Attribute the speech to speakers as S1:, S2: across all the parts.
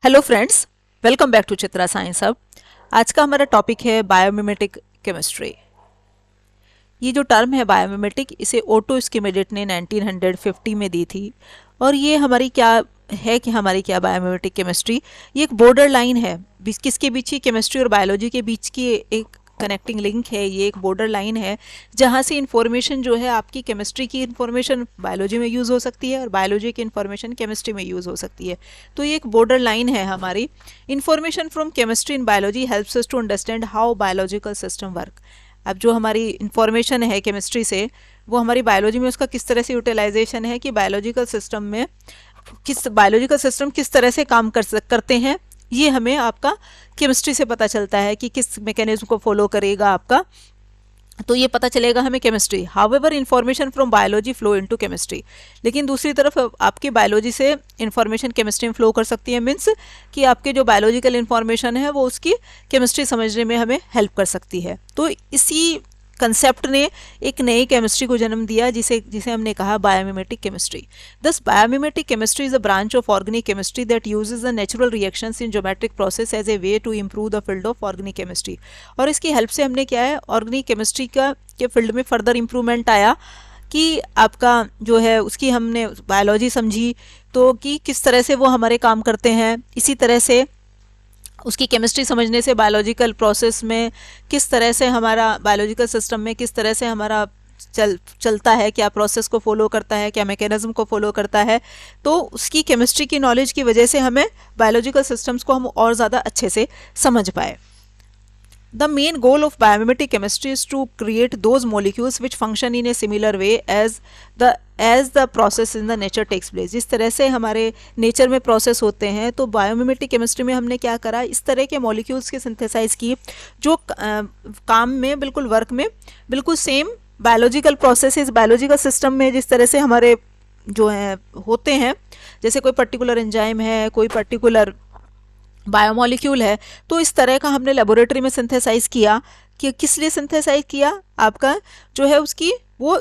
S1: Hello friends, welcome back to Chitra science hub. आज का हमारा टॉपिक है बायोमिमेटिक केमिस्ट्री। ये जो टर्म है बायोमिमेटिक, इसे ओटो स्किमेडिट ने 1950 में दी थी। और ये हमारी क्या है कि हमारी क्या बायोमिमेटिक केमिस्ट्री, ये एक बॉर्डर लाइन है किसके बीच की, केमिस्ट्री और बायोलॉजी के बीच की एक कनेक्टिंग लिंक है। ये एक बॉर्डर लाइन है जहाँ से इंफॉर्मेशन जो है, आपकी केमिस्ट्री की इंफॉर्मेशन बायोलॉजी में यूज़ हो सकती है और बायोलॉजी की इंफॉर्मेशन केमिस्ट्री में यूज़ हो सकती है। तो ये एक बॉर्डर लाइन है हमारी। Information from chemistry in biology helps us to understand how biological system work. अब जो हमारी इंफॉर्मेशन है केमिस्ट्री से, वो हमारी बायोलॉजी में उसका किस तरह से यूटिलाइजेशन है कि बायोलॉजिकल सिस्टम में बायोलॉजिकल सिस्टम किस तरह से काम करते हैं, ये हमें आपका केमिस्ट्री से पता चलता है कि किस मैकेनिज्म को फॉलो करेगा आपका। तो ये पता चलेगा हमें chemistry. However information from biology flow into chemistry, लेकिन दूसरी तरफ आपकी बायोलॉजी से इंफॉर्मेशन केमिस्ट्री में फ्लो कर सकती है। मीन्स कि आपके जो बायोलॉजिकल इंफॉर्मेशन है वो उसकी केमिस्ट्री समझने में हमें हेल्प कर सकती है। तो इसी कंसेप्ट ने एक नई केमिस्ट्री को जन्म दिया जिसे जिसे हमने कहा biomimetic chemistry. Thus biomimetic chemistry is a branch of organic chemistry that uses the natural reactions in geometric process as a way to improve the field of organic chemistry. और इसकी हेल्प से हमने क्या है, ऑर्गेनिक केमिस्ट्री के field में further improvement आया कि आपका जो है उसकी हमने बायोलॉजी समझी तो कि किस तरह से वो हमारे काम करते हैं। इसी तरह से उसकी केमिस्ट्री समझने से बायोलॉजिकल प्रोसेस में किस तरह से हमारा बायोलॉजिकल सिस्टम में किस तरह से हमारा चलता है, क्या प्रोसेस को फॉलो करता है, क्या मैकेनिज्म को फॉलो करता है। तो उसकी केमिस्ट्री की नॉलेज की वजह से हमें बायोलॉजिकल सिस्टम्स को हम और ज़्यादा अच्छे से समझ पाए। The main goal of biomimetic chemistry is to create those molecules which function in a similar way as the process in the nature takes place। जिस तरह से हमारे नेचर में प्रोसेस होते हैं, तो बायोमिमेटिक केमिस्ट्री में हमने क्या करा, इस तरह के मॉलिक्यूल्स के सिंथेसाइज की जो काम में बिल्कुल वर्क में बिल्कुल same biological processes biological system में जिस तरह से हमारे जो हैं होते हैं, जैसे कोई पर्टिकुलर एंजाइम है, कोई पर्टिकुलर बायोमोलिक्यूल है, तो इस तरह का हमने लेबोरेटरी में सिंथेसाइज किया। कि किस लिए सिंथेसाइज किया, आपका जो है उसकी वो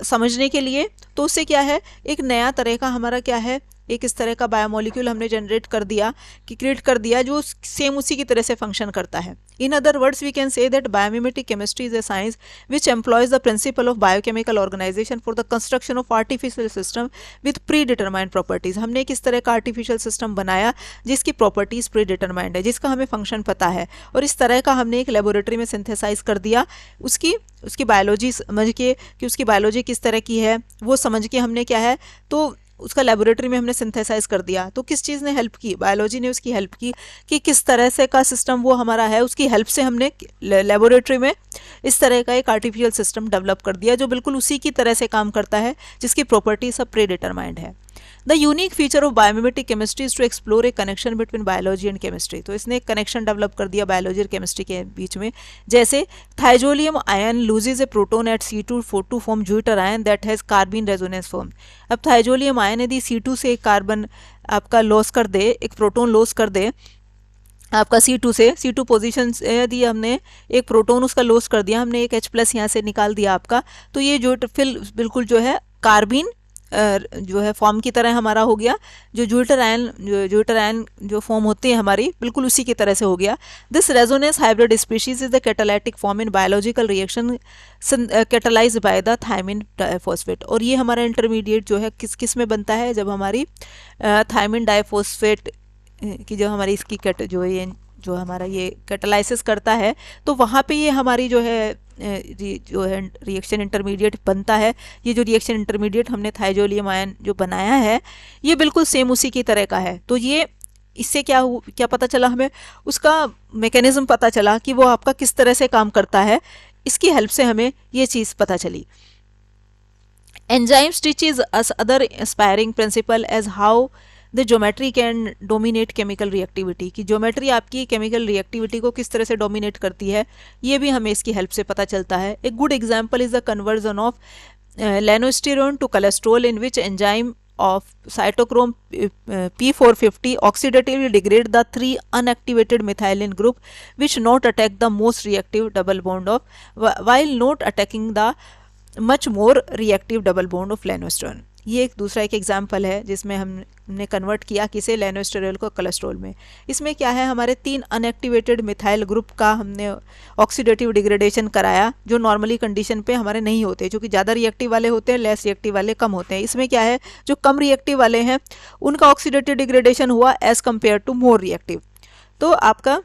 S1: समझने के लिए। तो उससे क्या है, एक नया तरह का हमारा क्या है, एक इस तरह का बायोमोलिक्यूल हमने जनरेट कर दिया कि क्रिएट कर दिया जो सेम उसी की तरह से फंक्शन करता है। In other words we can say that biomimetic chemistry is a science which employs the principle of biochemical organization for the construction of artificial system with predetermined properties. हमने किस तरह का आर्टिफिशियल सिस्टम बनाया जिसकी properties pre determined है, जिसका हमें function पता है, और इस तरह का हमने एक लेबोरेटरी में सिंथेसाइज कर दिया। उसकी बायोलॉजी समझ के कि उसकी बायोलॉजी किस तरह की है वो समझ के हमने क्या है, तो उसका लेबोरेटरी में हमने सिंथेसाइज कर दिया। तो किस चीज़ ने हेल्प की, बायोलॉजी ने उसकी हेल्प की कि किस तरह से का सिस्टम वो हमारा है, उसकी हेल्प से हमने लेबोरेटरी में इस तरह का एक आर्टिफिशियल सिस्टम डेवलप कर दिया जो बिल्कुल उसी की तरह से काम करता है, जिसकी प्रॉपर्टी सब प्री डिटरमाइंड है। The unique feature of biomimetic chemistry is to explore a connection between biology and chemistry. तो इसने एक कनेक्शन डेवलप कर दिया बायोलॉजी और केमिस्ट्री के बीच में। जैसे thiazolium ion loses a proton at C2 to form zwitterion that has carbon resonance form. अब थाइजोलियम आयन यदि C2 से एक कार्बन आपका लॉस कर दे, एक प्रोटोन लॉस कर दे आपका C2 पोजीशन से, यदि हमने एक प्रोटोन उसका लॉस कर दिया, हमने एक H+ यहाँ से निकाल दिया आपका, तो ये जो फिर बिल्कुल जो है कार्बिन जो है फॉर्म की तरह हमारा हो गया। जो ज्यूटर आयन जो फॉर्म होती है हमारी, बिल्कुल उसी की तरह से हो गया। This resonance hybrid species is the catalytic form in biological reaction catalyse by the thiamine diphosphate. और ये हमारा इंटरमीडिएट जो है किस में बनता है, जब हमारी थायमिन डाइफॉस्फेट की जो हमारी इसकी जो हमारा ये कैटालाइसिस करता है, तो वहाँ पे ये हमारी जो है रिएक्शन इंटरमीडिएट बनता है। ये जो रिएक्शन इंटरमीडिएट हमने थाइजोलियम आयन जो बनाया है, ये बिल्कुल सेम उसी की तरह का है। तो ये इससे क्या पता चला हमें, उसका मैकेनिज्म पता चला कि वो आपका किस तरह से काम करता है। इसकी हेल्प से हमें ये चीज़ पता चली। Enzymes teaches us other inspiring principle as how the geometry can dominate chemical reactivity. की ज्योमेट्री आपकी केमिकल रिएक्टिविटी को किस तरह से डोमिनेट करती है, ये भी हमें इसकी हेल्प से पता चलता है। एक good example is the conversion of lanosterol to cholesterol in which enzyme of cytochrome P450 oxidatively degrade the 3 unactivated methylene group which not attack the most reactive double bond of while not attacking the much more reactive double bond of lanosterone। ये एक दूसरा एक example है जिसमें हमने convert किया किसे, लेनोस्टेरोल को कोलेस्ट्रॉल में। इसमें क्या है, हमारे 3 अनएक्टिवेटेड मिथाइल ग्रुप का हमने ऑक्सीडेटिव डिग्रेडेशन कराया, जो नॉर्मली कंडीशन पे हमारे नहीं होते, जो कि ज़्यादा रिएक्टिव वाले होते हैं, लेस रिएक्टिव वाले कम होते हैं। इसमें क्या है, जो कम रिएक्टिव वाले हैं उनका ऑक्सीडेटिव डिग्रेडेशन हुआ as compare to more reactive. तो आपका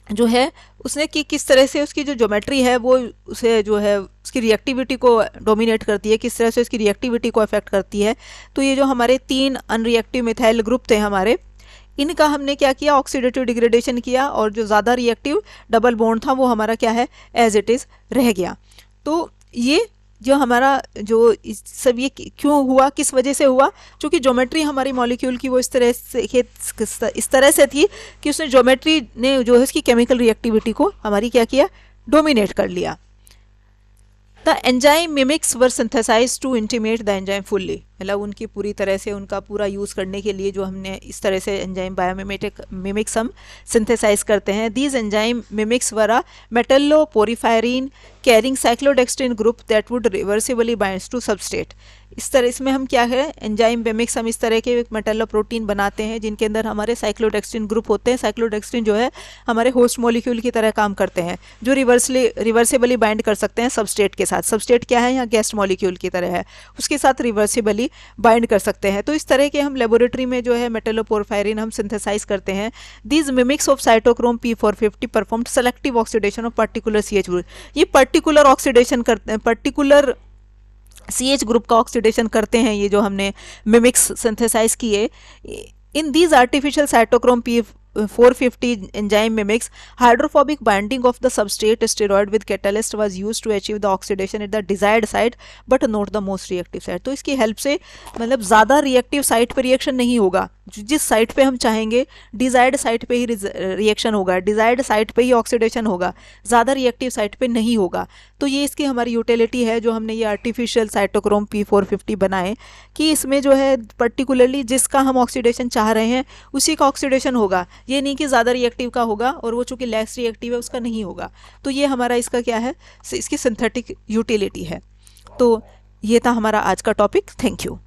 S1: जो है उसने कि किस तरह से उसकी जो ज्योमेट्री है वो उसे जो है उसकी रिएक्टिविटी को डोमिनेट करती है, किस तरह से उसकी रिएक्टिविटी को अफेक्ट करती है। तो ये जो हमारे 3 अनरिएक्टिव मिथाइल ग्रुप थे हमारे, इनका हमने क्या किया, ऑक्सीडेटिव डिग्रेडेशन किया, और जो ज़्यादा रिएक्टिव डबल बॉन्ड था वो हमारा क्या है, एज इट इज़ रह गया। तो ये जो हमारा जो सब ये क्यों हुआ, किस वजह से हुआ, क्योंकि ज्योमेट्री हमारी मॉलिक्यूल की वो इस तरह से थी कि उसने ज्योमेट्री ने जो है उसकी केमिकल रिएक्टिविटी को हमारी क्या किया, डोमिनेट कर लिया। The enzyme mimics were synthesize to intimate the enzyme fully, मतलब उनकी पूरी तरह से उनका पूरा यूज़ करने के लिए जो हमने इस तरह से एंजाइम मिमिक्स हम सिंथेसाइज करते हैं। These enzyme mimics were a metalloporphyrin carrying cyclodextrin group that would reversibly binds to substrate. इस तरह इसमें हम क्या है, एंजाइम मिमिक्स हम इस तरह के मेटल्लो प्रोटीन बनाते हैं जिनके अंदर हमारे साइक्लोडेक्स्ट्रिन ग्रुप होते हैं। साइक्लोडेक्स्ट्रिन जो है हमारे होस्ट मॉलिक्यूल की तरह काम करते हैं, जो रिवर्सिबली बाइंड कर सकते हैं सबस्ट्रेट के साथ। सबस्ट्रेट क्या है, यहाँ गेस्ट मॉलिक्यूल की तरह है, उसके साथ रिवर्सिबली बाइंड कर सकते हैं। तो इस तरह के हम लेबोरेटरी में जो है मेटल्लोपोरफायरिन हम सिंथेसाइज करते हैं। These mimics of cytochrome P450 performed selective oxidation of particular CH group. ये पर्टिकुलर ऑक्सीडेशन करते हैं, पर्टिकुलर CH ग्रुप का ऑक्सीडेशन करते हैं ये जो हमने मिमिक्स सिंथेसाइज किए। In these artificial cytochrome P450 enzyme mimics, hydrophobic binding of the substrate steroid with catalyst was used to achieve the oxidation at the desired site but not the most reactive site। तो इसकी help से मतलब ज़्यादा reactive site पे reaction नहीं होगा, जिस site पे हम चाहेंगे डिजायर्ड साइट पे ही रिएक्शन होगा, डिजायर्ड साइट पे ही ऑक्सीडेशन होगा, ज़्यादा रिएक्टिव साइट पे नहीं होगा। तो ये इसकी हमारी यूटिलिटी है जो हमने ये आर्टिफिशियल साइटोक्रोम P450 बनाए, कि इसमें जो है पर्टिकुलरली जिसका हम ऑक्सीडेशन चाह रहे हैं उसी का ऑक्सीडेशन होगा, ये नहीं कि ज़्यादा रिएक्टिव का होगा और वो चूँकि लेस रिएक्टिव है उसका नहीं होगा। तो ये हमारा इसका क्या है, इसकी सिंथेटिक यूटिलिटी है। तो ये था हमारा आज का टॉपिक। Thank you.